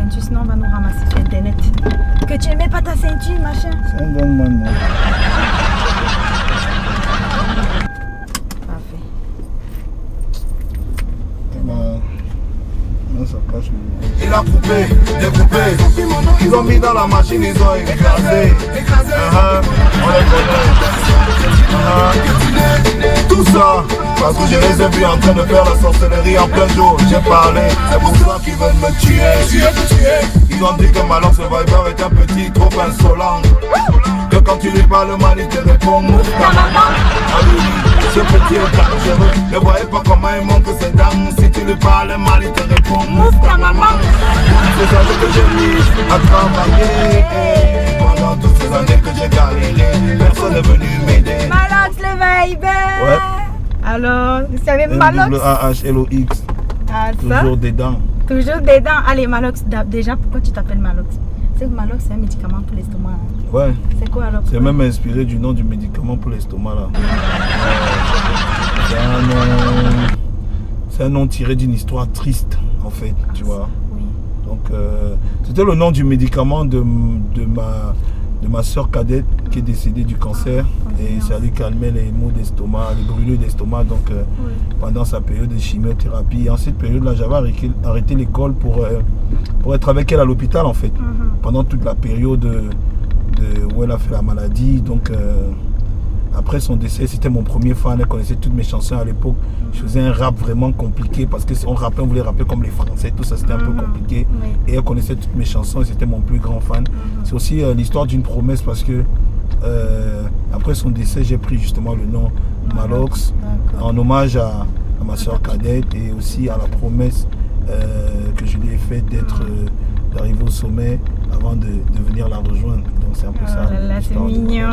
ceinture, sinon on va nous ramasser sur internet. Que tu n'aimais pas ta ceinture, machin. C'est un bon man. Parfait. Non, ça cache. Il a coupé, découpé. Ils ont mis dans la machine, ils ont écrasé. On les connaît. Tout ça, parce que je les ai vus en train de faire la sorcellerie en plein jour. J'ai parlé, c'est pour ça qu'ils veulent me tuer. Ils ont dit que Malox Survivor est un petit trop insolent. Que quand tu lui parles mal, il te répond mouf ta maman. Ah oui, ce petit est dangereux. Ne voyez pas comment il monte ses dents. Si tu lui parles mal, il te répond mouf ta maman. C'est ça que j'ai mis à travailler. Et pendant toutes ces années que j'ai galéré, personne n'est venu m'aider. Malox le vibe. Ouais. Alors, vous savez Malox? M-A-H-L-O-X. Ah, ça? Toujours des dents. Toujours des dents. Allez, Malox, déjà, pourquoi tu t'appelles Malox? C'est que Malox, c'est un médicament pour l'estomac. Ouais. C'est quoi alors? C'est même inspiré du nom du médicament pour l'estomac là. C'est un nom tiré d'une histoire triste en fait, tu vois. Oui. Donc c'était le nom du médicament de ma soeur cadette qui est décédée du cancer et ça lui calmait les maux d'estomac, les brûlures d'estomac. Donc pendant sa période de chimiothérapie, en cette période là j'avais arrêté l'école pour être avec elle à l'hôpital en fait. Pendant toute la période où elle a fait la maladie. Donc après son décès, c'était mon premier fan, elle connaissait toutes mes chansons à l'époque. Je faisais un rap vraiment compliqué parce que on voulait rapper comme les Français, tout ça c'était un peu compliqué. Et elle connaissait toutes mes chansons et c'était mon plus grand fan. C'est aussi l'histoire d'une promesse parce que après son décès, j'ai pris justement le nom Malox en hommage à ma soeur cadette et aussi à la promesse que je lui ai faite d'arriver au sommet avant de venir la rejoindre. Donc c'est un peu ça. Là, c'est mignon.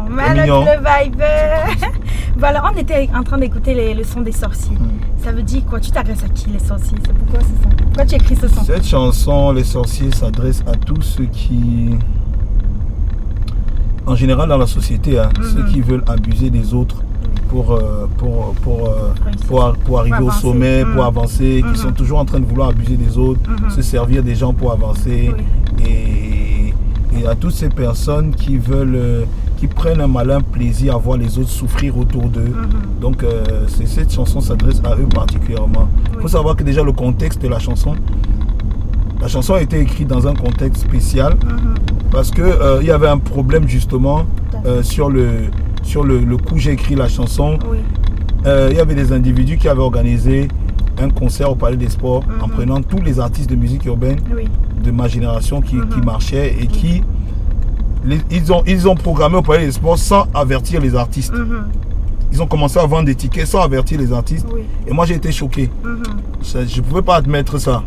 Malox le vibe. Voilà, on était en train d'écouter le son des sorciers. Ça veut dire quoi? Tu t'adresses à qui les sorciers? C'est pourquoi ce son? Pourquoi tu écris ce son? Cette chanson, les sorciers, s'adresse à tous ceux qui, en général dans la société, ceux qui veulent abuser des autres pour arriver au sommet, pour avancer, qui sont toujours en train de vouloir abuser des autres, se servir des gens pour avancer. Et à toutes ces personnes qui veulent, qui prennent un malin plaisir à voir les autres souffrir autour d'eux. Donc cette chanson s'adresse à eux particulièrement. Il faut savoir que déjà le contexte de la chanson a été écrite dans un contexte spécial parce que il y avait un problème justement sur le coup j'ai écrit la chanson. Il y avait des individus qui avaient organisé un concert au Palais des Sports en prenant tous les artistes de musique urbaine de ma génération qui marchaient et qui ils ont programmé au Palais des Sports sans avertir les artistes. Ils ont commencé à vendre des tickets sans avertir les artistes. Et moi j'ai été choqué. Je ne pouvais pas admettre ça.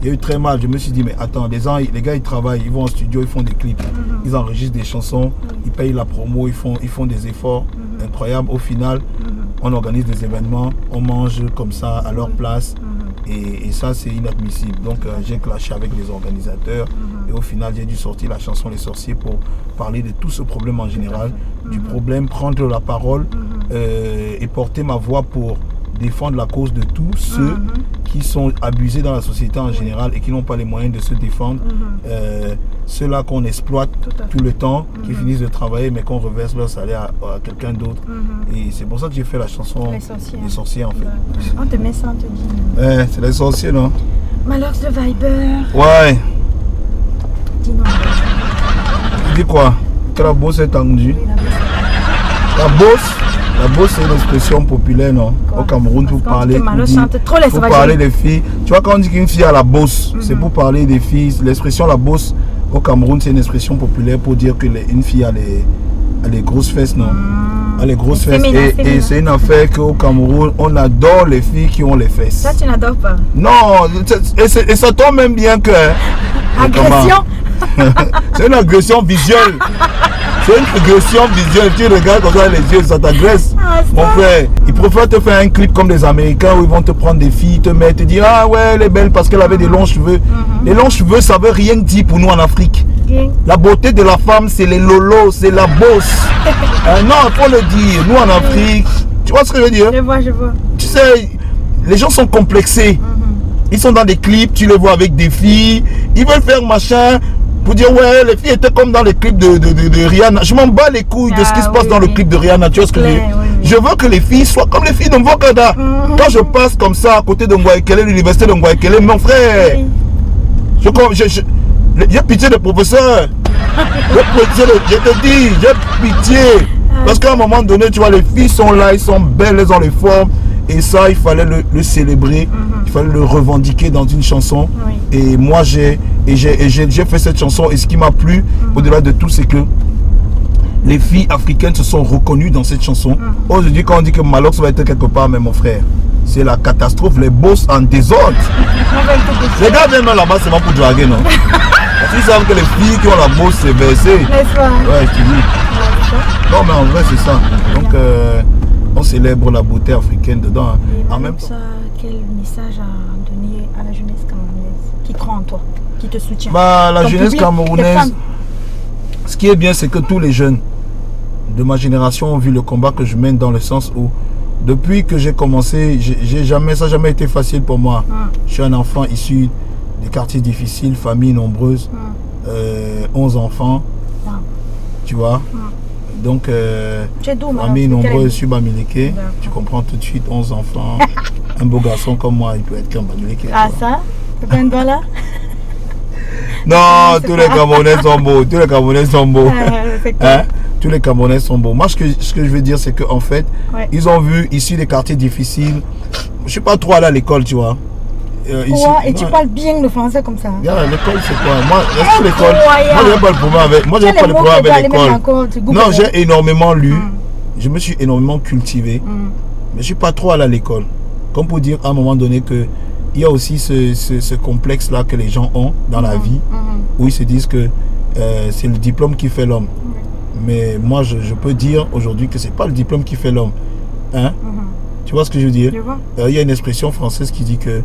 Il y a eu très mal. Je me suis dit mais attends, les gars ils travaillent, ils vont en studio, ils font des clips, ils enregistrent des chansons, ils payent la promo, ils font des efforts incroyables. Au final, on organise des événements, on mange comme ça à leur place. Et ça c'est inadmissible. Donc j'ai clashé avec les organisateurs et au final j'ai dû sortir la chanson Les Sorciers pour parler de tout ce problème en général, du problème, prendre la parole et porter ma voix pour défendre la cause de tous ceux qui sont abusés dans la société en général et qui n'ont pas les moyens de se défendre. Ceux-là qu'on exploite tout le temps, qui finissent de travailler mais qu'on reverse leur salaire à quelqu'un d'autre. Et c'est pour ça que j'ai fait la chanson Les Sorciers en fait. On te met ça, on te dit. C'est les sorciers non? Malox le Viber. Ouais. Dis-nous. Tu dis quoi? Que la bosse est tendue. La bosse c'est une expression populaire non? Au Cameroun pour parler des filles. Tu vois quand on dit qu'une fille a la bosse, c'est pour parler des filles. L'expression la bosse au Cameroun c'est une expression populaire pour dire que une fille a les grosses fesses non? A les grosses fesses et c'est une affaire qu'au Cameroun on adore les filles qui ont les fesses. Ça tu n'adores pas? Non, et ça tombe même bien que... Agression. C'est une agression visuelle. C'est une agression visuelle. Tu regardes comme ça les yeux, ça t'agresse. Mon frère, ils préfèrent te faire un clip comme les Américains où ils vont te prendre des filles, te mettre, te dire ah ouais elle est belle parce qu'elle avait des longs cheveux. Les longs cheveux ça veut rien dire pour nous en Afrique. La beauté de la femme c'est les lolos, c'est la bosse. Non, il faut le dire. Nous en Afrique, tu vois ce que je veux dire? Je vois. Tu sais, les gens sont complexés. Ils sont dans des clips, tu les vois avec des filles. Ils veulent faire machin pour dire ouais, les filles étaient comme dans les clips de Rihanna. Je m'en bats les couilles de ce qui se passe dans le clip de Rihanna. Tu vois ce que je veux que les filles soient comme les filles de Mvokada. Quand je passe comme ça à côté de Ngwaekele, l'université de Ngwaekele, mon frère, j'ai pitié des professeurs. Je te dis, j'ai pitié. Parce qu'à un moment donné, tu vois, les filles sont là, elles sont belles, elles ont les formes. Et ça, il fallait le célébrer, il fallait le revendiquer dans une chanson. Et moi, j'ai fait cette chanson. Et ce qui m'a plu, au-delà de tout, c'est que les filles africaines se sont reconnues dans cette chanson. Aujourd'hui, quand on dit que Malox va être quelque part, mais mon frère, c'est la catastrophe, les boss en désordre. Les gars viennent là-bas seulement pour draguer, non? Parce qu'ils savent que les filles qui ont la bosse, c'est versé. Ouais, je te dis. Non, mais en vrai, c'est ça. Donc, on célèbre la beauté africaine dedans. Et en même temps, quel message à donner à la jeunesse camerounaise qui croit en toi, qui te soutient? La jeunesse camerounaise, ce qui est bien, c'est que tous les jeunes de ma génération ont vu le combat que je mène, dans le sens où depuis que j'ai commencé, ça n'a jamais été facile pour moi. Je suis un enfant issu des quartiers difficiles, famille nombreuse, 11 enfants, tu vois. Donc, famille nombreuse, je suis Bamileke, tu comprends tout de suite, 11 enfants, un beau garçon comme moi, il peut être qu'un Bamileke. Ah ça? C'est pas une balle là? Non, tous les Camerounais sont beaux, tous les Camerounais sont beaux. Hein? Tous les Camerounais sont beaux. Moi, ce que je veux dire, c'est qu'en fait, ils ont vu ici des quartiers difficiles. Je ne suis pas trop allé à l'école, tu vois. Ici, et tu parles bien le français comme ça. L'école, c'est quoi? Moi, l'école, moi, je n'ai pas le problème avec, moi, j'ai pas le problème avec l'école. Non, j'ai énormément lu. Je me suis énormément cultivé. Mais je ne suis pas trop allé à l'école. Comme pour dire à un moment donné que il y a aussi ce complexe-là que les gens ont dans la vie, où ils se disent que c'est le diplôme qui fait l'homme. Mais moi, je peux dire aujourd'hui que c'est pas le diplôme qui fait l'homme. Hein? Tu vois ce que je veux dire? Il y a une expression française qui dit que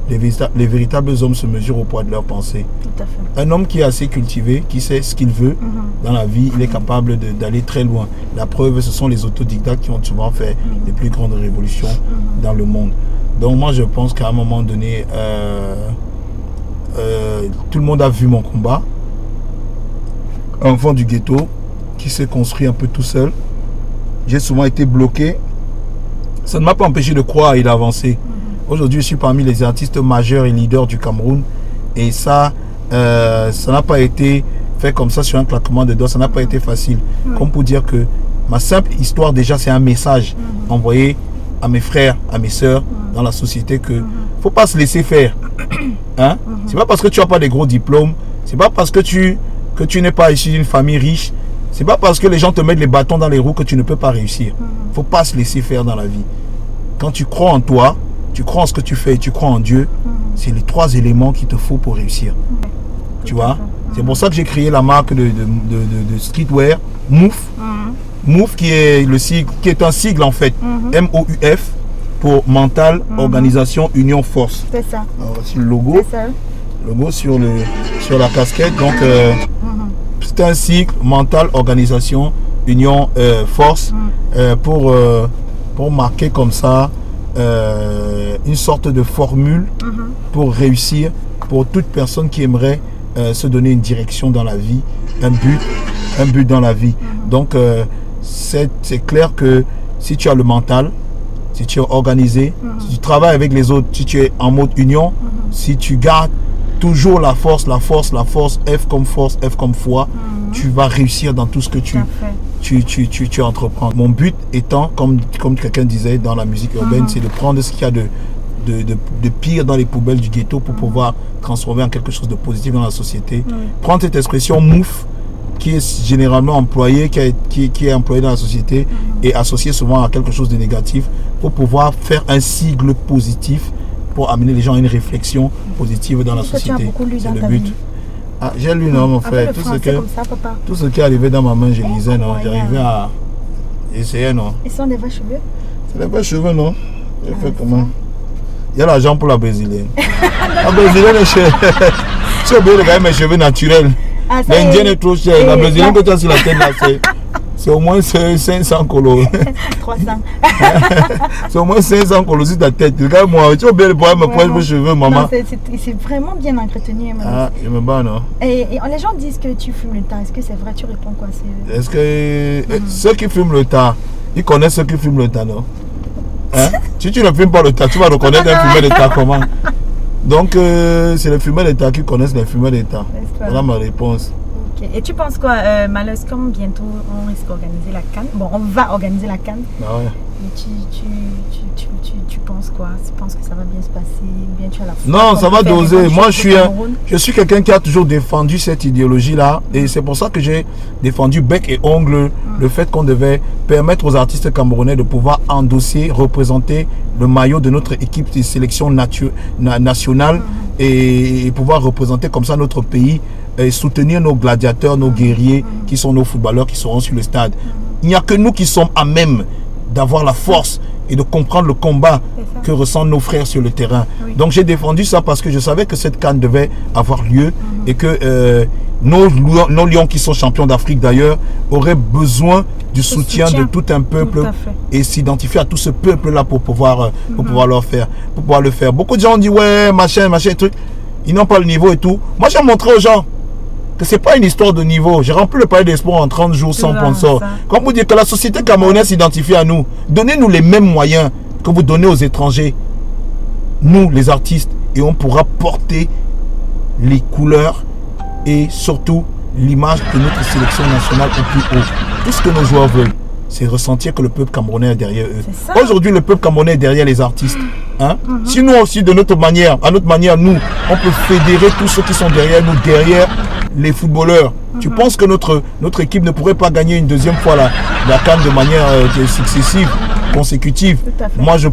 les véritables hommes se mesurent au poids de leurs pensées. Tout à fait. Un homme qui est assez cultivé, qui sait ce qu'il veut dans la vie, il est capable d'aller très loin. La preuve, ce sont les autodidactes qui ont souvent fait les plus grandes révolutions dans le monde. Donc moi, je pense qu'à un moment donné, tout le monde a vu mon combat. Enfant du ghetto, qui s'est construit un peu tout seul. J'ai souvent été bloqué. Ça ne m'a pas empêché de croire et d'avancer. Aujourd'hui, je suis parmi les artistes majeurs et leaders du Cameroun. Et ça n'a pas été fait comme ça sur un claquement de doigts. Ça n'a pas été facile. Comme pour dire que ma simple histoire, déjà, c'est un message envoyé à mes frères, à mes soeurs dans la société que faut pas se laisser faire. Hein? C'est pas parce que tu n'as pas de gros diplômes. C'est pas parce que tu n'es pas issu d'une famille riche. C'est pas parce que les gens te mettent les bâtons dans les roues que tu ne peux pas réussir. Faut pas se laisser faire dans la vie. Quand tu crois en toi, tu crois en ce que tu fais et tu crois en Dieu, c'est les 3 éléments qu'il te faut pour réussir. Tu vois? C'est pour ça que j'ai créé la marque de streetwear Mouf. Mouf qui est un sigle en fait. M-O-U-F pour Mental, Organisation, Union, Force. C'est ça. Alors, voici le logo. C'est ça. Logo sur la casquette. Donc c'est un cycle Mental, Organisation, Union, Force pour marquer comme ça une sorte de formule pour réussir pour toute personne qui aimerait se donner une direction dans la vie, un but dans la vie. Donc c'est clair que si tu as le mental, si tu es organisé, si tu travailles avec les autres, si tu es en mode union, si tu gardes toujours la force, F comme force, F comme foi, tu vas réussir dans tout ce que tu entreprends. Mon but étant, comme quelqu'un disait dans la musique urbaine, c'est de prendre ce qu'il y a de pire dans les poubelles du ghetto pour pouvoir transformer en quelque chose de positif dans la société. Prendre cette expression mouf qui est généralement employée, qui est employée dans la société et associée souvent à quelque chose de négatif pour pouvoir faire un sigle positif pour amener les gens à une réflexion positive dans la société. C'est le but. Ah, j'ai lu, non, mon frère. Tout ce qui est arrivé dans ma main, je lisais, non. J'arrivais à essayer, non. Ils sont des vrais cheveux? C'est des vrais cheveux, non. J'ai fait comment? Il y a l'argent pour la brésilienne. La brésilienne est chère. J'ai oublié de gagner mes cheveux naturels. L'Indienne est trop chère. La brésilienne que tu as sur la tête, là, C'est au moins 500 colos. 300. C'est au moins 500 colos sur ta tête. Regarde-moi, tu as bien le problème, me pointe mes cheveux, maman. Non, c'est vraiment bien entretenu. Ah, je me bats, non? Et les gens disent que tu fumes le tas. Est-ce que c'est vrai? Tu réponds quoi? Est-ce que ceux qui fument le tas, ils connaissent ceux qui fument le tas, non? Hein? Si tu ne fumes pas le tas, tu vas reconnaître un fumeur de tas comment? Donc, c'est les fumeurs de tas qui connaissent les fumeurs de tas. Voilà ma réponse. Okay. Et tu penses quoi, Malox, comme bientôt on risque d'organiser la CAN? Bon, on va organiser la CAN. Ah ouais. Mais tu penses quoi? Tu penses que ça va bien se passer? Bien, tu as la foi? Non, ça va doser. Moi, je suis quelqu'un qui a toujours défendu cette idéologie-là. Et c'est pour ça que j'ai défendu bec et ongle le fait qu'on devait permettre aux artistes camerounais de pouvoir endosser, représenter le maillot de notre équipe de sélection nationale et pouvoir représenter comme ça notre pays et soutenir nos gladiateurs, nos guerriers qui sont nos footballeurs qui seront sur le stade. Il n'y a que nous qui sommes à même d'avoir la force et de comprendre le combat que ressentent nos frères sur le terrain. Oui. Donc j'ai défendu ça parce que je savais que cette CAN devait avoir lieu et que nos lions qui sont champions d'Afrique d'ailleurs auraient besoin du soutien de tout un peuple et s'identifier à tout ce peuple-là pour pouvoir, pouvoir le faire. Beaucoup de gens ont dit ouais, machin, truc. Ils n'ont pas le niveau et tout. Moi j'ai montré aux gens que c'est pas une histoire de niveau. J'ai rempli le palais des sports en 30 jours sans sponsor. Comme vous dites que la société camerounaise s'identifie à nous, donnez-nous les mêmes moyens que vous donnez aux étrangers, nous les artistes, et on pourra porter les couleurs et surtout l'image de notre sélection nationale au plus haut. Tout ce que nos joueurs veulent, c'est ressentir que le peuple camerounais est derrière eux. Aujourd'hui, le peuple camerounais est derrière les artistes. Hein? Si nous aussi, de notre manière, à notre manière, nous, on peut fédérer tous ceux qui sont derrière nous, derrière les footballeurs. Tu penses que notre équipe ne pourrait pas gagner une deuxième fois la CAN de manière successive, consécutive? Moi je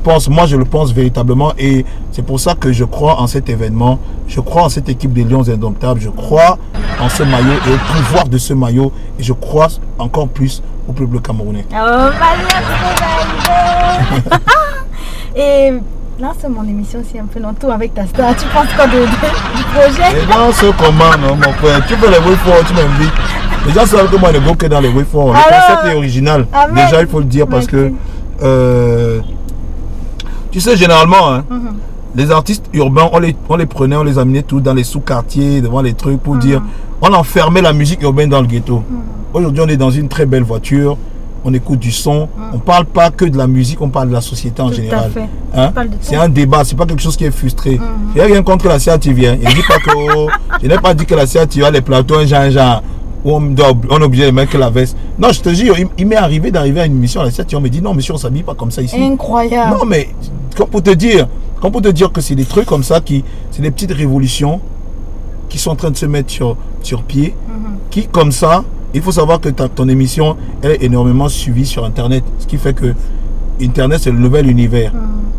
le pense véritablement et c'est pour ça que je crois en cet événement, je crois en cette équipe des Lions Indomptables, je crois en ce maillot et au pouvoir de ce maillot et je crois encore plus au peuple camerounais. Oh, et là, c'est mon émission aussi un peu longtemps avec ta star. Tu penses quoi du projet? Et dans ce comment, non, mon frère, tu fais les way forward, tu m'invites. Les gens savent que moi, je ne go que dans les way forward. Le concept est original. Amen. Déjà, il faut le dire parce que, tu sais, généralement, hein, les artistes urbains, on les prenait, on les amenait tous dans les sous-quartiers, devant les trucs pour dire, on enfermait la musique urbaine dans le ghetto. Aujourd'hui, on est dans une très belle voiture. On écoute du son, on ne parle pas que de la musique, on parle de la société en général. Hein? C'est un débat, c'est pas quelque chose qui est frustré. Je n'ai rien contre la CATV. Hein. Je n'ai pas dit que la CATV a les plateaux, un genre où on est obligé de mettre que la veste. Non, je te jure, il m'est arrivé d'arriver à une émission à la CATV, on me dit non, monsieur, on ne s'habille pas comme ça ici. Incroyable. Non, mais comme pour te dire que c'est des trucs comme ça, c'est des petites révolutions qui sont en train de se mettre sur pied, qui comme ça. Il faut savoir que ton émission elle est énormément suivie sur Internet. Ce qui fait que Internet, c'est le nouvel univers.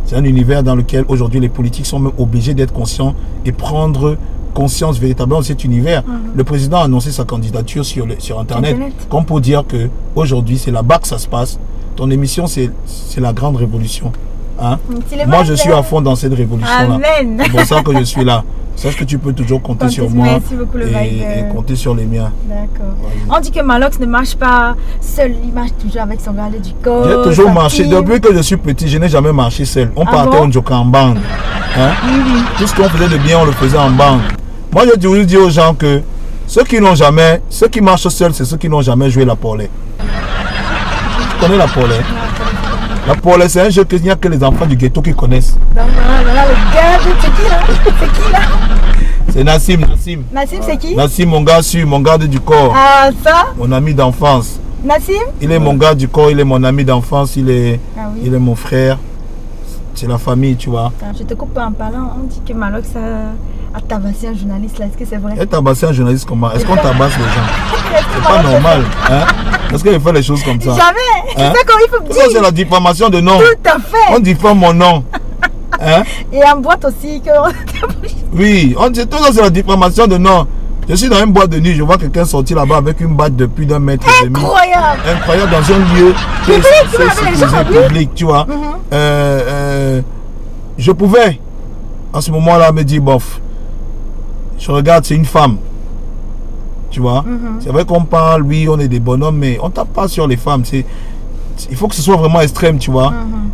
C'est un univers dans lequel aujourd'hui les politiques sont même obligés d'être conscients et prendre conscience véritablement de cet univers. Le président a annoncé sa candidature sur Internet. Comme pour dire qu'aujourd'hui, c'est là-bas que ça se passe. Ton émission, c'est la grande révolution. Hein? Moi, je suis à fond dans cette révolution-là. C'est pour ça que je suis là. Sache que tu peux toujours compter sur moi et compter sur les miens. D'accord. On dit que Malox ne marche pas seul, il marche toujours avec son gardien du corps. J'ai toujours marché. Depuis que je suis petit, je n'ai jamais marché seul. On partait en joke en bande. Hein? Tout ce qu'on faisait de bien, on le faisait en bande. Moi, je toujours dis aux gens que ceux qui marchent seuls, c'est ceux qui n'ont jamais joué la polée. Tu connais la polée? La polée, c'est un jeu qu'il n'y a que les enfants du ghetto qui connaissent. Donc voilà, le gars, c'est qui là? C'est Nassim. Nassim, c'est qui? Nassim, mon gars sûr, mon garde du corps. Ah, ça? Mon ami d'enfance. Nassim? Il est mon gars du corps, il est mon ami d'enfance, il est mon frère. C'est la famille, tu vois. Je te coupe en parlant, on dit que Malox a tabassé un journaliste là, est-ce que c'est vrai? Elle tabassé un journaliste comment? Est-ce qu'on tabasse les gens? C'est pas normal, hein? Est-ce qu'il fait les choses comme ça? Jamais! C'est ça qu'il faut me dire. Ça, c'est la diffamation de nom. Tout à fait! On diffame mon nom. Hein? Et en boîte aussi. Oui, on dit tout ça, c'est la diffamation de nom. Je suis dans une boîte de nuit, je vois quelqu'un sortir là-bas avec une batte de plus d'1 mètre et demi. Incroyable! Incroyable, dans un lieu public, tu vois. Je pouvais, en ce moment-là, me dire, bof, je regarde, c'est une femme. Tu vois, c'est vrai qu'on parle, oui, on est des bonhommes, mais on tape pas sur les femmes. Il faut que ce soit vraiment extrême, tu vois.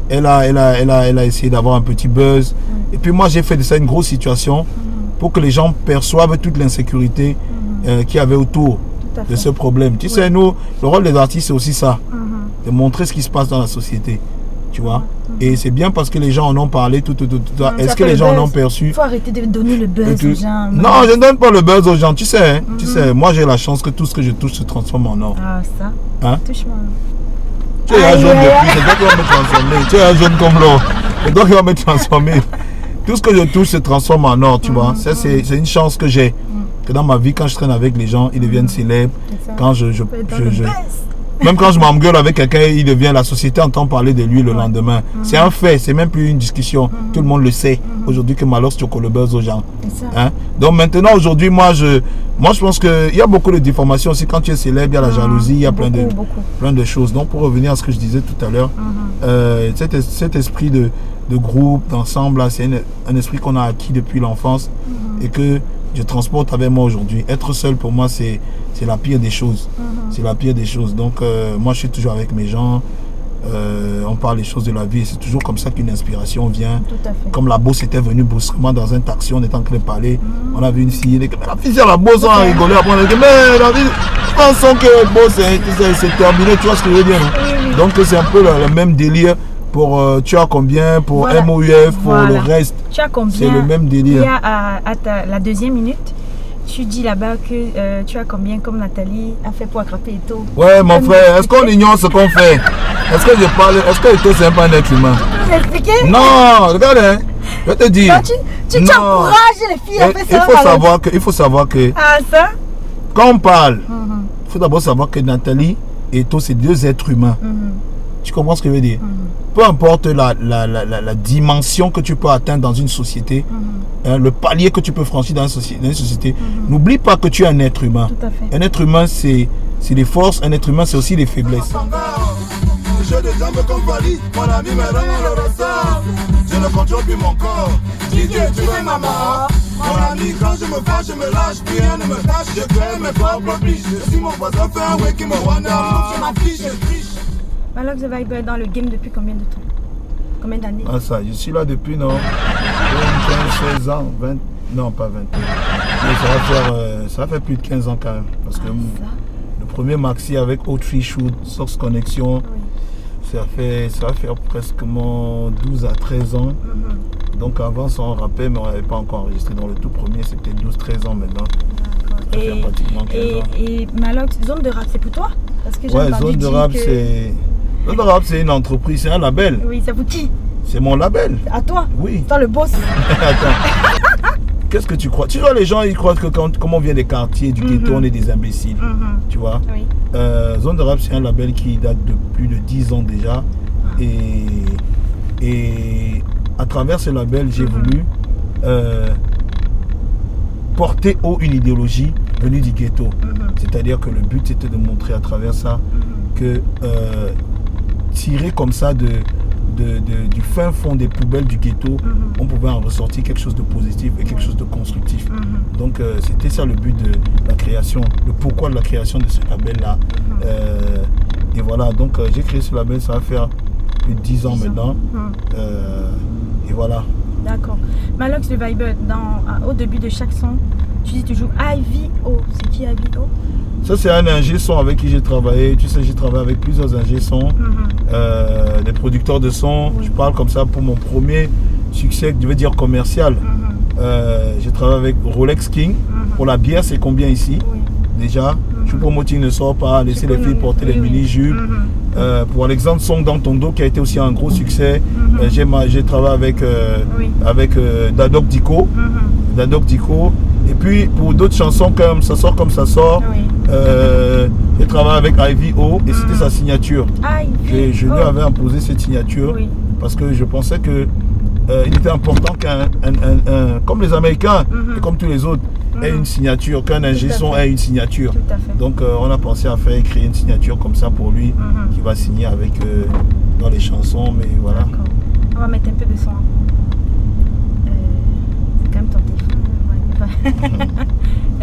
Elle a essayé d'avoir un petit buzz. Et puis moi, j'ai fait de ça une grosse situation pour que les gens perçoivent toute l'insécurité qu'il y avait autour de ce problème. Tu sais, nous, le rôle des artistes, c'est aussi ça. De montrer ce qui se passe dans la société. Tu vois. Et c'est bien parce que les gens en ont parlé. Est-ce que les gens en ont perçu? Il faut arrêter de donner le buzz aux gens. Non, je ne donne pas le buzz aux gens. Tu sais, tu sais, moi, j'ai la chance que tout ce que je touche se transforme en or. Ah, ça. Hein? Touche-moi. Tu es un jaune depuis, c'est toi qui vas me transformer. Tu es un jaune comme l'or. C'est toi qui vas me transformer. Tout ce que je touche se transforme en or, tu vois. Ça, c'est une chance que j'ai. Que dans ma vie, quand je traîne avec les gens, ils deviennent célèbres. Quand même quand je m'engueule avec quelqu'un, la société entend parler de lui le lendemain. C'est un fait, c'est même plus une discussion. Tout le monde le sait. Aujourd'hui que Malox choque le buzz aux gens. Hein? Donc maintenant, aujourd'hui, moi je pense qu'il y a beaucoup de déformations aussi. Quand tu es célèbre, il y a la jalousie, il y a plein de choses. Donc pour revenir à ce que je disais tout à l'heure, cet esprit de groupe, d'ensemble, c'est un esprit qu'on a acquis depuis l'enfance et que je transporte avec moi aujourd'hui. Être seul pour moi, c'est la pire des choses. C'est la pire des choses. Donc moi je suis toujours avec mes gens. On parle des choses de la vie et c'est toujours comme ça qu'une inspiration vient. Tout à fait. Comme la bosse était venue brusquement dans un taxi, on était en train de parler. On a vu une fille, mais la fille c'est la bosse, on a rigolé. Après on a dit mais la fille, pensons que bosse c'est terminé, tu vois ce que je veux dire. Donc c'est un peu le même délire. Pour tu as combien, pour MOUF, pour le reste. Tu as combien? C'est le même délire. Il y a la deuxième minute, tu dis là-bas que tu as combien comme Nathalie a fait pour attraper Eto. Ouais, mon frère, est-ce qu'on ignore ce qu'on fait? Est-ce que je parle? Est-ce que Eto c'est un être humain? Tu peux m'expliquer? Non, regarde, hein, je vais te dire. Non, tu encourages les filles à faire ça. Il faut savoir que ah, ça? quand on parle, il faut d'abord savoir que Nathalie et Eto c'est deux êtres humains. Tu comprends ce que je veux dire? Peu importe la dimension que tu peux atteindre dans une société, le palier que tu peux franchir dans une société, n'oublie pas que tu es un être humain. Tout à fait. Un être humain, c'est les forces, un être humain, c'est aussi les faiblesses. J'ai des jambes comme Bali, mon ami me rend le ressort. Je ne contrôle plus mon corps. Didier, tu es ma mort. Mon ami, quand je me fâche, je me lâche, puis rien ne me tâche. Je crée mes propres biches. Je suis mon voisin, fais un way qui me wanda. Je m'affiche, je triche. Malox the Viber dans le game depuis combien de temps? Combien d'années? Ah ça, je suis là depuis 15, 16 ans, 20, non pas 20. Mais ça va faire plus de 15 ans quand même. Parce que le premier maxi avec O3 Shoot, Source Connection, ça va faire presque 12 à 13 ans. Donc avant ça on rappait mais on n'avait pas encore enregistré. Dans le tout premier c'était 12-13 ans maintenant. Ça fait pratiquement 15 ans. Et Malox, Zone de Rap c'est pour toi? Parce que j'ai Zone de Rap c'est... Zone de Rap c'est une entreprise, c'est un label. Oui, c'est pour qui? C'est mon label. À toi? Oui. Toi le boss. Attends. Qu'est-ce que tu crois? Tu vois, les gens ils croient que comme on vient des quartiers, du ghetto, on est des imbéciles. Tu vois? Oui. Zone de Rap c'est un label qui date de plus de 10 ans déjà. Et à travers ce label, j'ai voulu porter haut une idéologie venue du ghetto. C'est-à-dire que le but c'était de montrer à travers ça que tirer comme ça du fin fond des poubelles du ghetto, on pouvait en ressortir quelque chose de positif et quelque chose de constructif. Donc c'était ça le but de la création, le pourquoi de la création de ce label-là. Et voilà, donc j'ai créé ce label, ça va faire plus de 10 ans maintenant. Et voilà. D'accord. Malox le Viber, au début de chaque son, tu dis toujours IVO. C'est qui IVO? Ça c'est un ingé son avec qui j'ai travaillé. Tu sais, j'ai travaillé avec plusieurs ingé sons, des producteurs de son. Je parle comme ça pour mon premier succès, je veux dire commercial. J'ai travaillé avec Rolex King. Pour la bière, c'est combien ici? Déjà, Choupo-Moting ne sort pas, laisser les filles porter les mini-jupes. Pour Alexandre Song dans ton dos qui a été aussi un gros succès. J'ai travaillé avec Dadok Diko. Et puis pour d'autres chansons comme Ça sort comme ça sort, j'ai travaillé avec IVO et c'était sa signature. Je lui avais imposé cette signature parce que je pensais que il était important comme les Américains et comme tous les autres, ait une signature, qu'un ingé son ait une signature. Donc on a pensé à créer une signature comme ça pour lui qui va signer avec dans les chansons, mais voilà. On va mettre un peu de son. C'est quand même ton téléphone.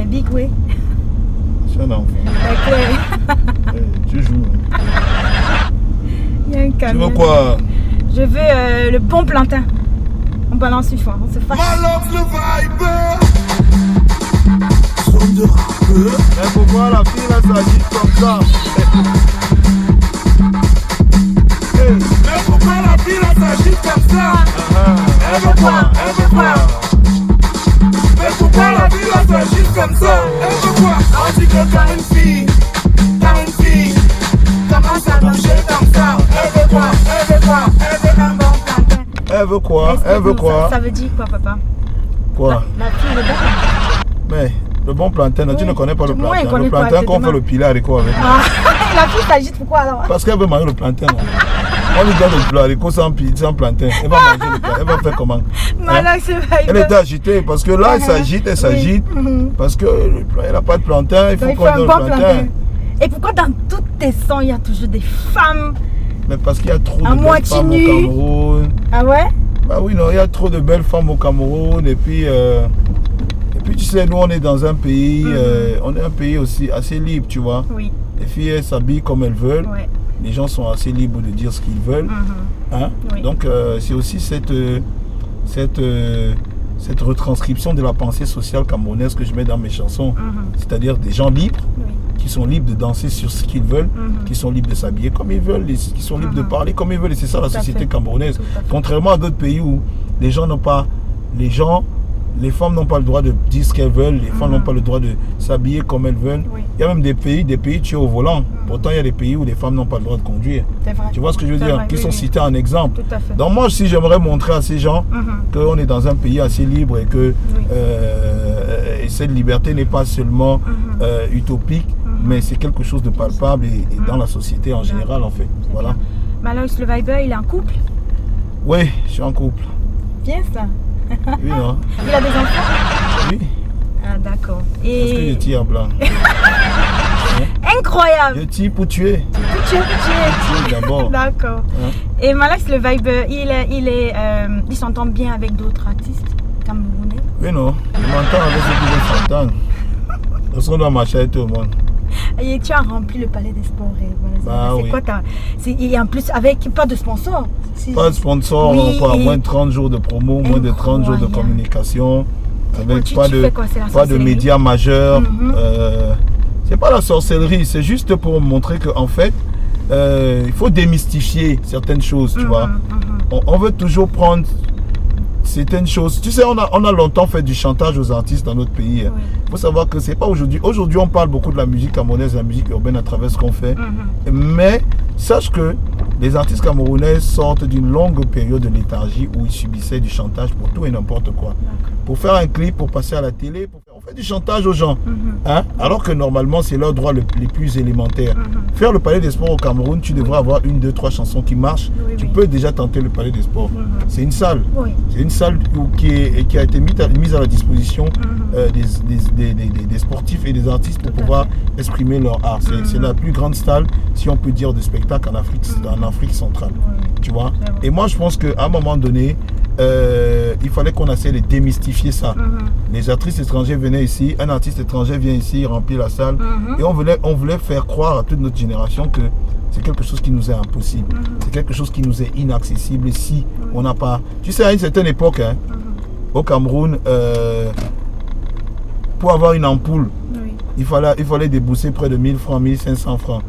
Big way. Je suis un enfant. Tu joues. Il y a un camion. Tu veux quoi? Je veux le bon plantain. On balance une fois, on se fâche. Malox le vibe. Son de rappeur. Mais pourquoi la fille là s'agite comme ça? Mais pourquoi la fille là s'agite comme ça? Elle veut quoi? Elle veut quoi? Mais pourquoi la fille là s'agite comme ça? Elle veut quoi? On dit que t'as une fille commence à manger comme ça. Elle veut quoi? Elle veut quoi? Elle veut un bon plantain. Elle veut quoi? Elle veut quoi? Ça veut dire quoi, papa? Quoi? La fille, le bon plantain. Mais le bon plantain, tu ne connais pas le Moi, il plantain. connaît Le pas, plantain qu'on exactement. fait le pilat haricot avec. Ah, la fille s'agite pourquoi alors? Parce qu'elle veut manger le plantain. Non? On lui donne le haricot sans plantain. Elle va manger le plantain. Elle va faire comment? Malox le vibe. Elle était agitée parce que là, elle s'agite. Parce qu'elle n'a pas de plantain. Il faut Donc, qu'on donne le bon plantain. Et pourquoi dans toutes tes sons, il y a toujours des femmes? Mais parce qu'il y a trop de À belles moitié femmes au nues. Cameroun. Ah ouais? Bah oui, non, il y a trop de belles femmes au Cameroun. Et puis tu sais, nous, on est dans un pays, on est un pays aussi assez libre, tu vois. Oui. Les filles, elles s'habillent comme elles veulent. Ouais. Les gens sont assez libres de dire ce qu'ils veulent. Hein? Oui. Donc, c'est aussi cette retranscription de la pensée sociale camerounaise que je mets dans mes chansons. C'est-à-dire des gens libres, Oui. qui sont libres de danser sur ce qu'ils veulent, qui sont libres de s'habiller comme ils veulent, qui sont libres de parler comme ils veulent. Et c'est ça la Tout à société fait. camerounaise. Tout à fait. Contrairement à d'autres pays où les gens n'ont pas, les femmes n'ont pas le droit de dire ce qu'elles veulent, les femmes n'ont pas le droit de s'habiller comme elles veulent. Oui. Il y a même des pays tu es au volant. Pourtant, il y a des pays où les femmes n'ont pas le droit de conduire. C'est vrai. Tu vois ce que je veux C'est dire? vrai, Qui oui, sont oui. cités en exemple. Tout à fait. Donc moi, si j'aimerais montrer à ces gens qu'on est dans un pays assez libre et que Oui. et cette liberté n'est pas seulement utopique, mais c'est quelque chose de palpable et dans la société en général, en fait. C'est Voilà. bien. Malox le vibe, il est en couple? Oui, je suis en couple. Bien ça. Oui, non? Il a des enfants? Oui. Ah d'accord. Est-ce que je Et tire en blanc? incroyable. Je tire pour tuer. Tu es. Tuer d'abord. D'accord. Hein? Et Malox le vibe, il s'entend bien avec d'autres artistes camerounais. Oui, non. Je m'entends avec ceux qui veulent s'entendre. Parce qu'on doit marcher avec tout le monde. Et tu as rempli le palais des sports. Bah c'est oui. quoi et en plus avec pas de sponsor. Pas de sponsor, Oui, pas et- moins de 30 jours de promo, moins de 30 jours de Incroyable. communication, avec Tu pas fais quoi, c'est la de sorcellerie? médias majeurs. C'est pas la sorcellerie, c'est juste pour montrer qu'en fait, il faut démystifier certaines choses, tu vois. On veut toujours prendre certaines choses. Tu sais, on a longtemps fait du chantage aux artistes dans notre pays. Il faut savoir que c'est pas aujourd'hui. Aujourd'hui, on parle beaucoup de la musique camerounaise, de la musique urbaine à travers ce qu'on fait. Mais sache que les artistes camerounais sortent d'une longue période de léthargie où ils subissaient du chantage pour tout et n'importe quoi. Pour faire un clip, pour passer à la télé, on fait du chantage aux gens. Hein? Alors que normalement, c'est leurs droits les plus élémentaires. Faire le Palais des Sports au Cameroun, tu devrais avoir 1, 2, 3 chansons qui marchent. Tu peux déjà tenter le Palais des Sports. C'est une salle. C'est une salle qui a été mise à la disposition des sportifs et des artistes pour pouvoir exprimer leur art. C'est la plus grande salle, si on peut dire, de spectacle en Afrique centrale. Tu vois? Et moi, je pense qu'à un moment donné, il fallait qu'on essaie de démystifier ça. Les artistes étrangers venaient ici, un artiste étranger vient ici, il remplit la salle. Et on voulait faire croire à toute notre génération que c'est quelque chose qui nous est impossible. C'est quelque chose qui nous est inaccessible si on n'a pas... Tu sais, à une certaine époque, hein, au Cameroun, pour avoir une ampoule, il fallait débourser près de 1000 francs, 1500 francs.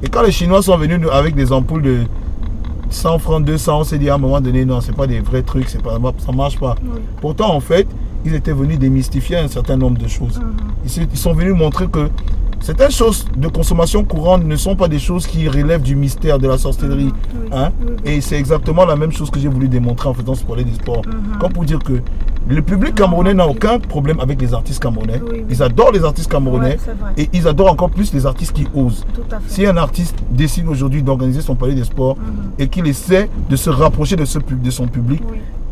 Et quand les Chinois sont venus avec des ampoules de 100 francs, 200, on s'est dit à un moment donné, non, c'est pas des vrais trucs, ça marche pas. Pourtant, en fait, ils étaient venus démystifier un certain nombre de choses. Ils sont venus montrer que certaines choses de consommation courante ne sont pas des choses qui relèvent du mystère, de la sorcellerie. Hein? Et c'est exactement la même chose que j'ai voulu démontrer en faisant ce Palais des Sports. Comme pour dire que le public camerounais n'a aucun problème avec les artistes camerounais. Ils adorent les artistes camerounais et ils adorent encore plus les artistes qui osent. Si un artiste décide aujourd'hui d'organiser son Palais des Sports et qu'il essaie de se rapprocher de son public,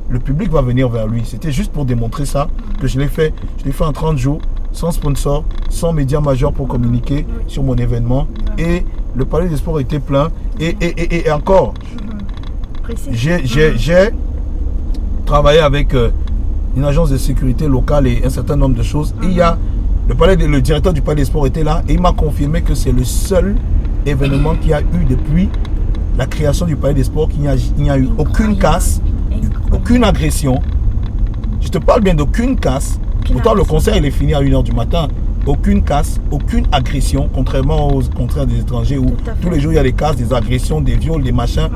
le public va venir vers lui. C'était juste pour démontrer ça que je l'ai fait. Je l'ai fait en 30 jours, sans sponsor, sans médias majeurs pour communiquer sur mon événement. Et le Palais des Sports était plein. Et encore, j'ai travaillé avec une agence de sécurité locale et un certain nombre de choses. Et il y a Le directeur du Palais des Sports était là et il m'a confirmé que c'est le seul événement qu'il y a eu depuis la création du Palais des Sports, qu'il n'y a eu aucune casse, aucune agression. Je te parle bien d'aucune casse. Pourtant, le concert il est fini à 1h du matin. Aucune casse, aucune agression, contrairement aux contraires des étrangers où tous les jours il y a des casses, des agressions, des viols, des machins.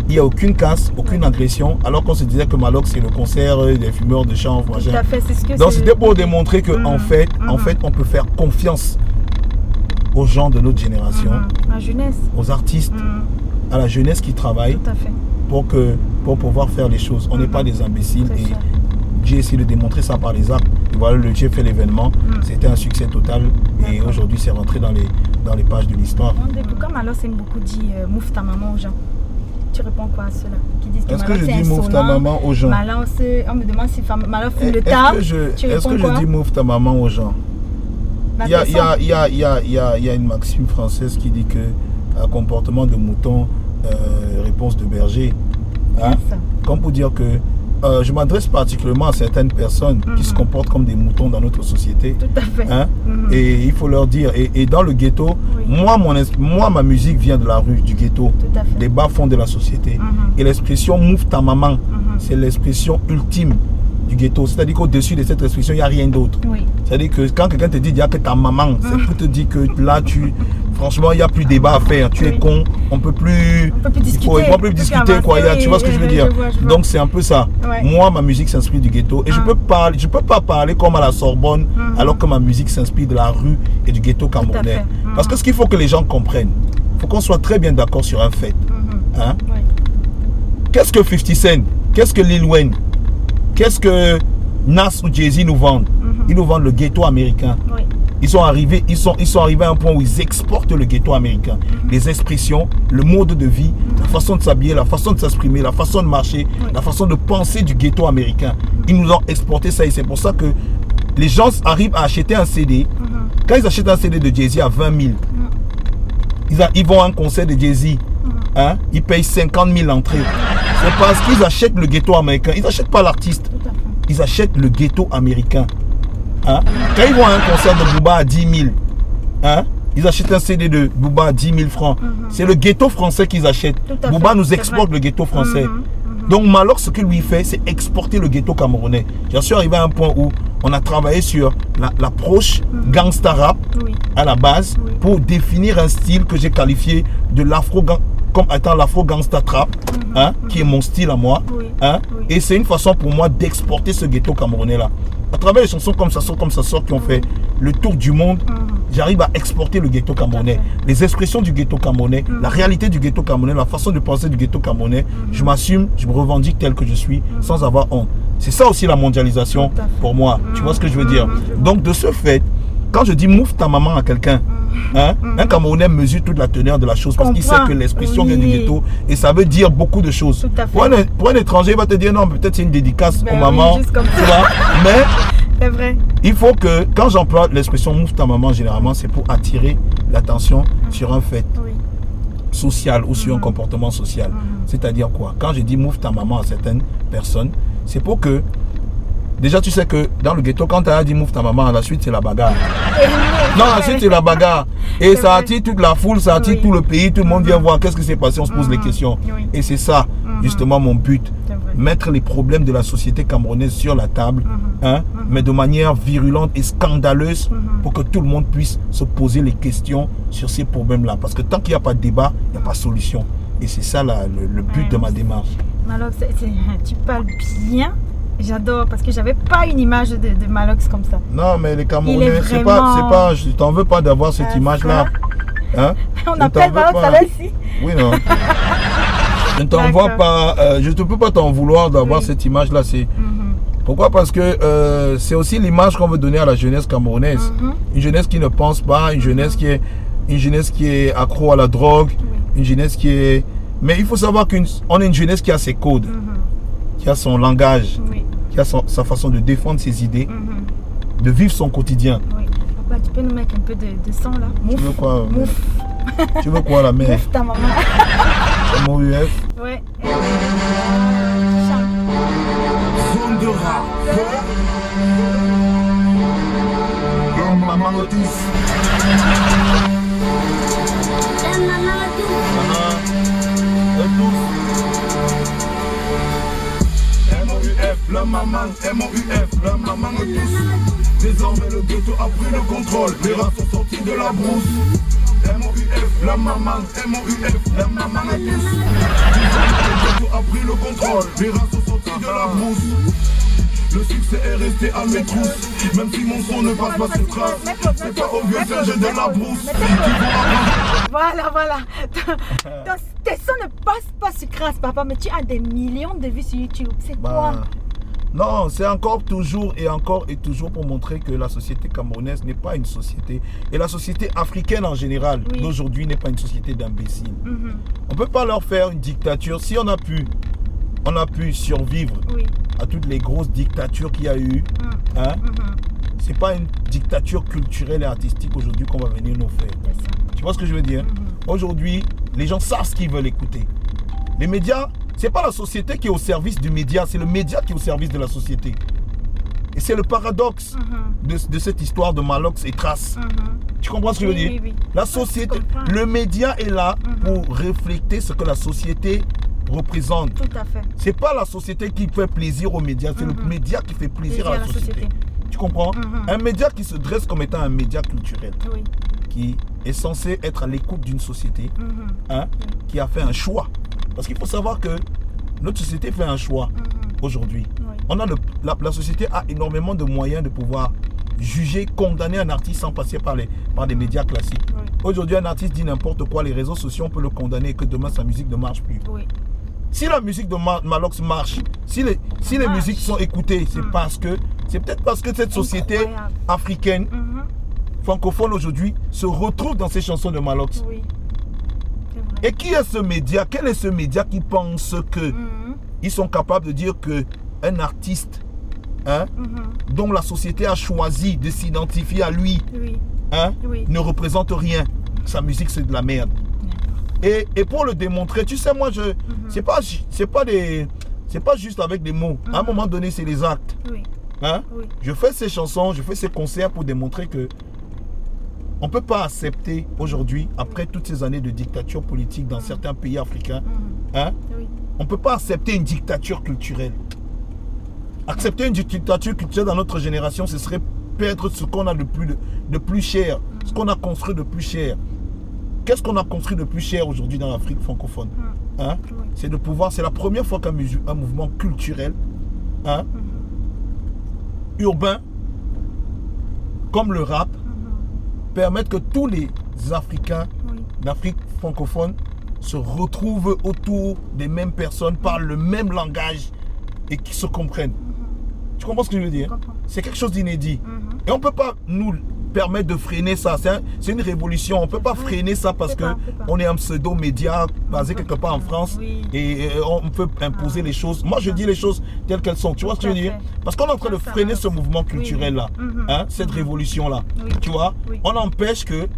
Il n'y a aucune casse, aucune agression, alors qu'on se disait que Malox c'est le concert des fumeurs de chanvre, machin. Tout à fait, c'est ce que donc c'était pour démontrer que en fait, on peut faire confiance aux gens de notre génération, la jeunesse, aux artistes, à la jeunesse qui travaille pour pouvoir faire les choses. On n'est pas des imbéciles et j'ai essayé de démontrer ça par les actes. Et voilà, j'ai fait l'événement, c'était un succès total et aujourd'hui c'est rentré dans les pages de l'histoire. Pourquoi Malox aime beaucoup dit mouffe ta maman aux gens? Tu réponds quoi à ceux-là qui disent que est-ce que je dis mouffe ta maman aux gens? Malox, on me demande si Malox fume le tard. Est-ce que je dis mouffe ta maman aux gens? Il y a une maxime française qui dit que un comportement de mouton, réponse de berger. Hein? Comme pour dire que je m'adresse particulièrement à certaines personnes qui se comportent comme des moutons dans notre société. Tout à fait. Hein? Et il faut leur dire, et dans le ghetto, moi ma musique vient de la rue, du ghetto, des bas-fonds de la société. Et l'expression mouffe ta maman, c'est l'expression ultime du ghetto. C'est-à-dire qu'au-dessus de cette expression, il n'y a rien d'autre. C'est-à-dire que quand quelqu'un te dit il n'y a que ta maman, c'est pour te dire que là, franchement, il n'y a plus débat à faire. Tu es con, on ne peut plus discuter. Quoi. Tu vois ce que je veux dire? Donc c'est un peu ça. Moi, ma musique s'inspire du ghetto. Et je ne peux pas parler comme à la Sorbonne, alors que ma musique s'inspire de la rue et du ghetto camerounais. Parce que ce qu'il faut que les gens comprennent, il faut qu'on soit très bien d'accord sur un fait. Hein? Qu'est-ce que 50 Cent? Qu'est-ce que Lil Wayne? Qu'est-ce que Nas ou Jay-Z nous vendent? Ils nous vendent le ghetto américain. Ils sont arrivés à un point où ils exportent le ghetto américain. Les expressions, le mode de vie, la façon de s'habiller, la façon de s'exprimer, la façon de marcher, la façon de penser du ghetto américain. Ils nous ont exporté ça et c'est pour ça que les gens arrivent à acheter un CD. Quand ils achètent un CD de Jay-Z à 20 000, ils vont à un concert de Jay-Z. Hein? Ils payent 50 000 l'entrée. C'est parce qu'ils achètent le ghetto américain. Ils n'achètent pas l'artiste. Ils achètent le ghetto américain. Hein? Quand ils vont à un concert de Booba à 10 000, hein? Ils achètent un CD de Booba à 10 000 francs. C'est le ghetto français qu'ils achètent. Booba nous exporte le ghetto français. Donc Malox, ce qu'il lui fait, c'est exporter le ghetto camerounais. J'en suis arrivé à un point où on a travaillé sur l'approche gangsta rap à la base pour définir un style que j'ai qualifié de comme étant l'afro gangsta trap, hein, qui est mon style à moi. Hein, et c'est une façon pour moi d'exporter ce ghetto camerounais là. À travers les chansons comme ça sort qui ont fait le tour du monde, j'arrive à exporter le ghetto camerounais, les expressions du ghetto camerounais, la réalité du ghetto camerounais, la façon de penser du ghetto camerounais. Je m'assume, je me revendique tel que je suis sans avoir honte. C'est ça aussi la mondialisation pour moi. Tu vois ce que je veux dire? Donc de ce fait, quand je dis mouffe ta maman à quelqu'un, hein, un Camerounais mesure toute la teneur de la chose parce qu'il sait que l'expression vient du ghetto et ça veut dire beaucoup de choses. Pour un étranger, il va te dire non, peut-être c'est une dédicace aux mamans. Tu vois, mais c'est vrai. Il faut que, quand j'emploie l'expression mouffe ta maman, généralement, c'est pour attirer l'attention sur un fait social ou sur un comportement social. C'est-à-dire quoi? Quand je dis mouffe ta maman à certaines personnes, c'est pour que déjà, tu sais que dans le ghetto, quand tu as dit mouffe ta maman, la suite c'est la bagarre. Non, la suite c'est la bagarre. Et ça attire toute la foule, ça attire tout le pays, tout le monde vient voir qu'est-ce qui s'est passé, on se pose les questions. Et c'est ça, justement, mon but. Mettre les problèmes de la société camerounaise sur la table, hein, mais de manière virulente et scandaleuse pour que tout le monde puisse se poser les questions sur ces problèmes-là. Parce que tant qu'il n'y a pas de débat, il n'y a pas de solution. Et c'est ça le but de ma démarche. Alors, tu parles bien. J'adore parce que j'avais pas une image de Malox comme ça. Non, mais les Camerounais, c'est pas, je t'en veux pas d'avoir cette image-là. Hein? On appelle Malox à ici. Oui, non. Je ne t'envoie pas, je ne peux pas t'en vouloir d'avoir cette image-là. Pourquoi? Parce que c'est aussi l'image qu'on veut donner à la jeunesse camerounaise. Une jeunesse qui ne pense pas, une jeunesse qui est accro à la drogue, une jeunesse qui est... Mais il faut savoir qu'on est une jeunesse qui a ses codes, qui a son langage, qui a sa façon de défendre ses idées, de vivre son quotidien. Papa, tu peux nous mettre un peu de sang là? Tu veux quoi? Tu veux quoi la mère? Mouffe ta maman. M-O-U-F. Ouais. Zone de rap. maman tous. M-O-U-F, la maman, M-O-U-F, la maman tous. Désormais le ghetto a pris le contrôle, les rats sont sortis de la brousse. M-O-U-F, la maman, M-O-U-F, la maman tous. Désormais le ghetto a pris le contrôle, les rats sont sortis de la brousse. Le succès est resté à mes trousses, même si mon son ne passe pas sur trace. C'est pas au vieux singe de la brousse. Voilà. Tes sons ne passent pas sur crasse, papa, mais tu as des millions de vues sur YouTube. C'est quoi? Non, c'est encore toujours pour montrer que la société camerounaise n'est pas une société. Et la société africaine en général, d'aujourd'hui, n'est pas une société d'imbéciles. On ne peut pas leur faire une dictature. Si on a pu survivre à toutes les grosses dictatures qu'il y a eu, c'est pas une dictature culturelle et artistique aujourd'hui qu'on va venir nous faire. Tu vois ce que je veux dire? Aujourd'hui, les gens savent ce qu'ils veulent écouter. Les médias, c'est pas la société qui est au service du média, c'est le média qui est au service de la société. Et c'est le paradoxe de cette histoire de Malox et Trace. Tu comprends ce que je veux dire? La société, le média est là pour refléter ce que la société représente. Tout à fait. C'est pas la société qui fait plaisir aux médias, c'est le média qui fait plaisir à la société. Tu comprends? Un média qui se dresse comme étant un média culturel, qui est censé être à l'écoute d'une société, qui a fait un choix. Parce qu'il faut savoir que notre société fait un choix aujourd'hui. On a la société a énormément de moyens de pouvoir juger, condamner un artiste sans passer par des médias classiques. Aujourd'hui, un artiste dit n'importe quoi, les réseaux sociaux, on peut le condamner et que demain sa musique ne marche plus. Si la musique de Malox marche, si les musiques sont écoutées, c'est peut-être parce que cette société africaine, francophone aujourd'hui, se retrouve dans ces chansons de Malox. Et qui est ce média? Quel est ce média qui pense que ils sont capables de dire que un artiste dont la société a choisi de s'identifier à lui ne représente rien? Sa musique, c'est de la merde. Et pour le démontrer, tu sais, moi, c'est pas juste avec des mots. À un moment donné, c'est les actes. Je fais ces chansons, je fais ces concerts pour démontrer que on ne peut pas accepter aujourd'hui, après toutes ces années de dictature politique dans certains pays africains, on ne peut pas accepter une dictature culturelle. Accepter une dictature culturelle dans notre génération, ce serait perdre ce qu'on a de plus cher, ce qu'on a construit de plus cher. Qu'est-ce qu'on a construit de plus cher aujourd'hui dans l'Afrique francophone? C'est de pouvoir, c'est la première fois qu'un mouvement culturel, urbain, comme le rap, permettre que tous les Africains d'Afrique francophone se retrouvent autour des mêmes personnes, parlent le même langage et qui se comprennent. Tu comprends ce que je veux dire? C'est quelque chose d'inédit. Et on ne peut pas nous permettre de freiner ça. C'est une révolution. On ne peut pas freiner ça parce qu'on est un pseudo-média basé quelque part en France et on peut imposer les choses. Moi, je dis les choses telles qu'elles sont. Tu vois ce que je veux dire? Parce qu'on est en train de freiner ce mouvement culturel-là, cette révolution-là. Tu vois? On empêche que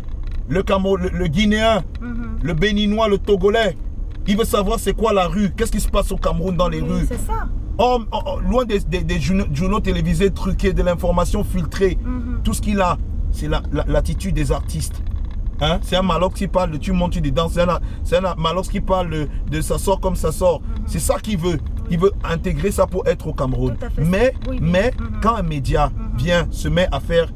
le Guinéen, le Béninois, le Togolais, il veut savoir c'est quoi la rue, qu'est-ce qui se passe au Cameroun dans les rues. C'est ça. Loin des journaux télévisés truqués, de l'information filtrée, tout ce qu'il a, c'est l'attitude des artistes. C'est un Malox qui parle de tu montes, tu danses, c'est un Malox qui parle de ça sort comme ça sort. C'est ça qu'il veut. Il veut intégrer ça pour être au Cameroun. Mais quand un média vient, se met à faire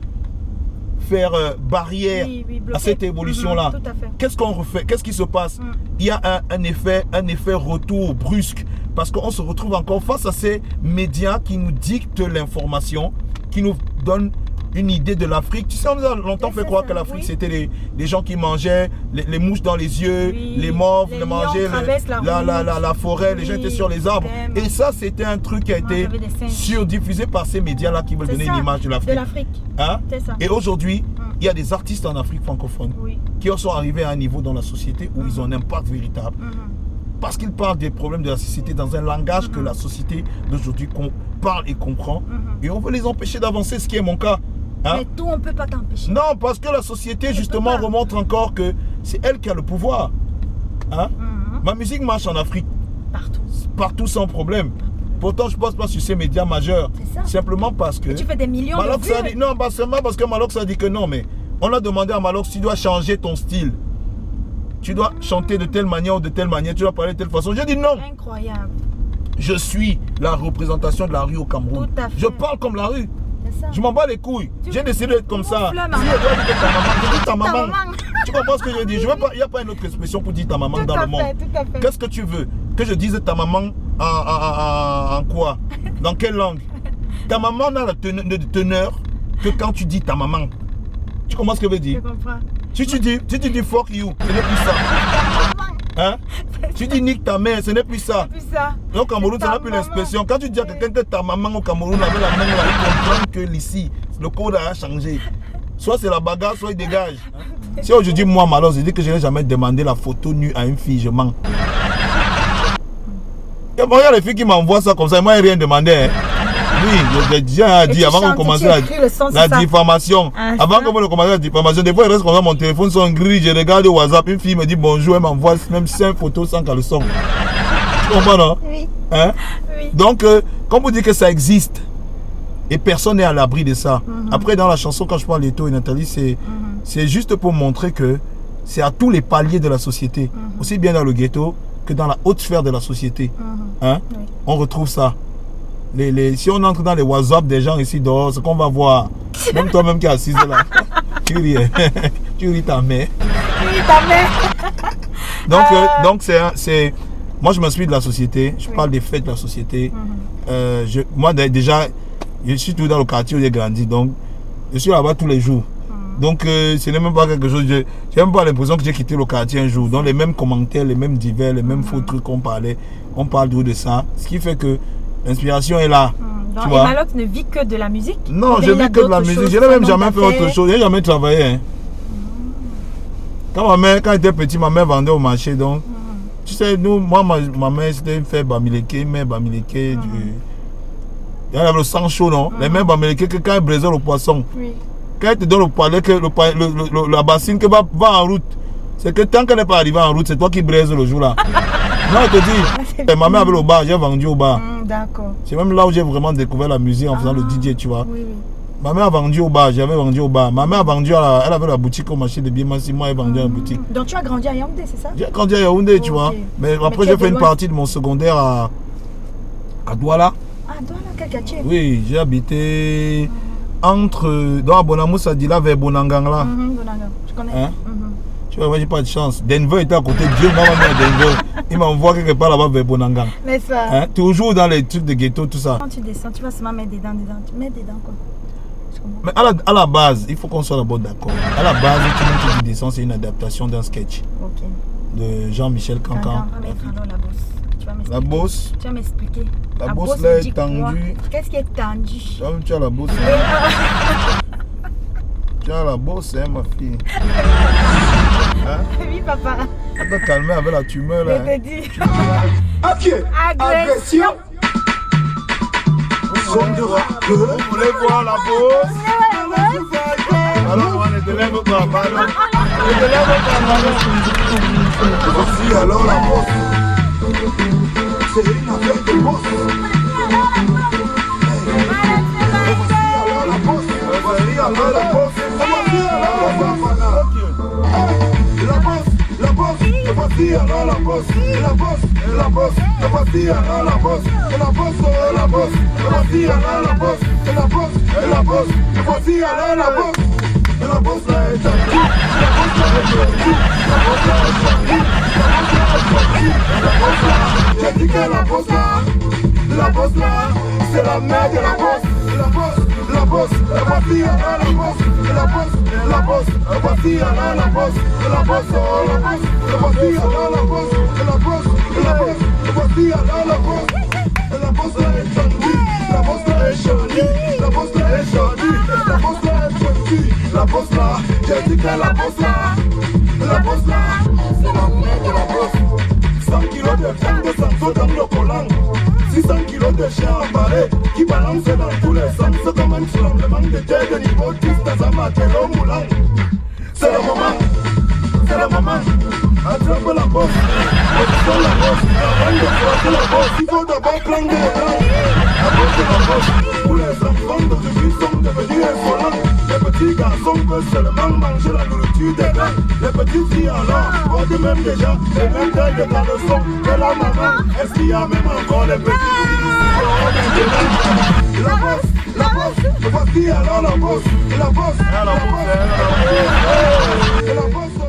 barrière à cette évolution-là, qu'est-ce qu'on refait? Qu'est-ce qui se passe? Il y a un effet retour brusque, parce qu'on se retrouve encore face à ces médias qui nous dictent l'information, qui nous donnent une idée de l'Afrique. Tu sais, on a longtemps fait croire que l'Afrique, c'était les gens qui mangeaient les mouches dans les yeux, les mauves, les mangeaient la forêt, les gens étaient sur les arbres. Et ça, c'était un truc qui a été surdiffusé par ces médias-là qui veulent donner une image de l'Afrique. Et aujourd'hui, il y a des artistes en Afrique francophone qui sont arrivés à un niveau dans la société où ils ont un impact véritable. Parce qu'ils parlent des problèmes de la société dans un langage que la société d'aujourd'hui parle et comprend. Et on veut les empêcher d'avancer, ce qui est mon cas. Mais tout, on ne peut pas t'empêcher. Non, parce que la société, justement, remontre encore que c'est elle qui a le pouvoir. Ma musique marche en Afrique. Partout sans problème. Pourtant, je ne passe pas sur ces médias majeurs. Simplement parce que... Et tu fais des millions de vues. Non, seulement parce que Malox a dit que non, mais On a demandé à Malox, tu dois changer ton style. Tu dois chanter de telle manière ou de telle manière, tu dois parler de telle façon. J'ai dit non. Incroyable. Je suis la représentation de la rue au Cameroun. Tout à fait. Je parle comme la rue. C'est ça. Je m'en bats les couilles. J'ai décidé d'être comme ça. Si maman. elle doit dire ta maman, je dis ta maman. maman. Tu comprends ce que je dis? Il n'y a pas une autre expression pour dire ta maman dans le monde. Tout à fait. Qu'est-ce que tu veux? Que je dise ta maman en quoi? Dans quelle langue? Ta maman n'a de teneur que quand tu dis ta maman. Tu comprends ce que je veux dire? Je comprends. Si tu dis fuck you, ce n'est plus ça. Hein? Tu dis nique ta mère, ce n'est plus ça. C'est plus ça. Au Cameroun, ça n'a plus l'expression. Quand tu dis à quelqu'un que ta maman au Cameroun avait la main là, il comprend que ici, le code a changé. Soit c'est la bagarre, soit il dégage. Si aujourd'hui, moi, Malox, je dis que je n'ai jamais demandé la photo nue à une fille, je mens. Il y a les filles qui m'envoient ça comme ça, moi, je n'ai rien demandé. Hein. Oui, j'ai déjà dit avant qu'on commence la diffamation. Avant qu'on commence la diffamation, des fois, il reste comme ça, mon téléphone sonne gris, je regarde au WhatsApp, une fille me dit bonjour, elle m'envoie même 5 photos sans qu'elle le sonne. Tu comprends, non? Oui. Hein? Oui. Donc, quand vous dites que ça existe, et personne n'est à l'abri de ça. Après, dans la chanson, quand je parle d'Eto et Nathalie, c'est juste pour montrer que c'est à tous les paliers de la société, aussi bien dans le ghetto que dans la haute sphère de la société. Hein? Oui. On retrouve ça. Si on entre dans les WhatsApp des gens ici dehors, ce qu'on va voir, même toi-même qui es assise là, tu ris ta mère. Tu ris ta mère. Donc c'est moi je m'inspire de la société, je parle des faits de la société. Moi déjà, je suis tout dans le quartier où j'ai grandi, donc je suis là-bas tous les jours. Donc ce n'est même pas quelque chose, j'ai même pas l'impression que j'ai quitté le quartier un jour. Donc les mêmes commentaires, les mêmes divers, les mêmes faux trucs qu'on parlait, on parle de ça. Ce qui fait que l'inspiration est là. Donc, et Malox ne vit que de la musique? Non, je vis que de la musique. Je n'ai même jamais fait autre chose. Je n'ai jamais travaillé. Hein. Quand j'étais petit, ma mère vendait au marché. Donc, tu sais, moi, ma mère, c'était une fête bamileke, une mère bamileke. Il y avait le sang chaud, non? Les mères bamileke, que quand elle brisait le poisson, quand elle te donne le poilet, la bassine qui va en route, c'est que tant qu'elle n'est pas arrivée en route, c'est toi qui brises le jour là. Non, je te dis, ma mère avait le bar, j'ai vendu au bar. D'accord. C'est même là où j'ai vraiment découvert la musique en faisant le DJ, tu vois. Oui, oui. Ma mère a vendu au bar, j'avais vendu au bar. Ma mère a vendu, elle avait la boutique au marché de Biémassi, moi j'ai vendu à la boutique. Donc tu as grandi à Yaoundé, c'est ça? J'ai grandi à Yaoundé, tu vois. Mais après j'ai fait une partie de mon secondaire à Douala. Ah, Douala, quel quartier? Oui, j'ai habité entre, dans Bonamoussa Dila vers Bonangang là. Bonangang, je connais. Hein? Tu vois, moi j'ai pas de chance. Denver était à côté, Dieu m'a mis à Denver. Il m'envoie quelque part là-bas vers Bonangang. Mais ça. Hein? Toujours dans les trucs de ghetto, tout ça. Quand tu descends, tu vas seulement mettre des dents. Tu mets des dents quoi. Mais à la base, il faut qu'on soit d'abord d'accord. À la base, tout le monde qui descend, c'est une adaptation d'un sketch de Jean-Michel Cancan. La bosse. Tu vas m'expliquer. La bosse là est tendue. Qu'est-ce qui est tendu? Tu as la bosse. Tu as la bosse, hein, ma fille. Hein? Oui, papa. On doit calmer avec la tumeur là. Je te dis. Agression. Vous voulez voir la bosse? Alors on est de lève au bas. Voici alors la bosse. C'est une affaire de bosse. Voici alors la bosse. Voici alors la bosse. Voici alors la bosse. La bosse, et voici alors la bosse, et la bosse, et la bosse, et voici alors la bosse, et la bosse, et la bosse, et voici alors la bosse, et la bosse, et la bosse, et voici alors la bosse, et la bosse là est tendue, la bosse là est tendue, la bosse là est tendue, la bosse là, j'ai dit que la bosse là, c'est la mère de la bosse, la bosse, et voici alors la bosse, et la bosse, et la bosse, et voici alors la bosse, et la bosse, oh la bosse, et voici alors la bosse, et la bosse, et la bosse, et voici alors la bosse, et la bosse là est tendue, la bosse là est jolie, la bosse là est jolie, la bosse là est pointue, la bosse là, j'ai dit que la bosse là, c'est la mère de la bosse, 100 kilos de viande de sanso dans le collant. 600 kilos de chien embarré qui balance dans tous les sens comme un tremblement de terre de niveau 10 dans un matelot moulant. C'est le moment, attrape la bosse, position la bosse, avant de frapper la bosse, il faut d'abord prendre les dents. La bosse de la bosse, où les enfants d'aujourd'hui sont devenus insolents, les petits garçons garçons veulent seulement manger la nourriture des gars. Les petites filles alors, portent même déjà les mêmes tailles de caleçon que la maman. Est-ce qu'il y a même encore les petits filles? La bosse, le voici alors la bosse, la bosse, la bosse, la bosse.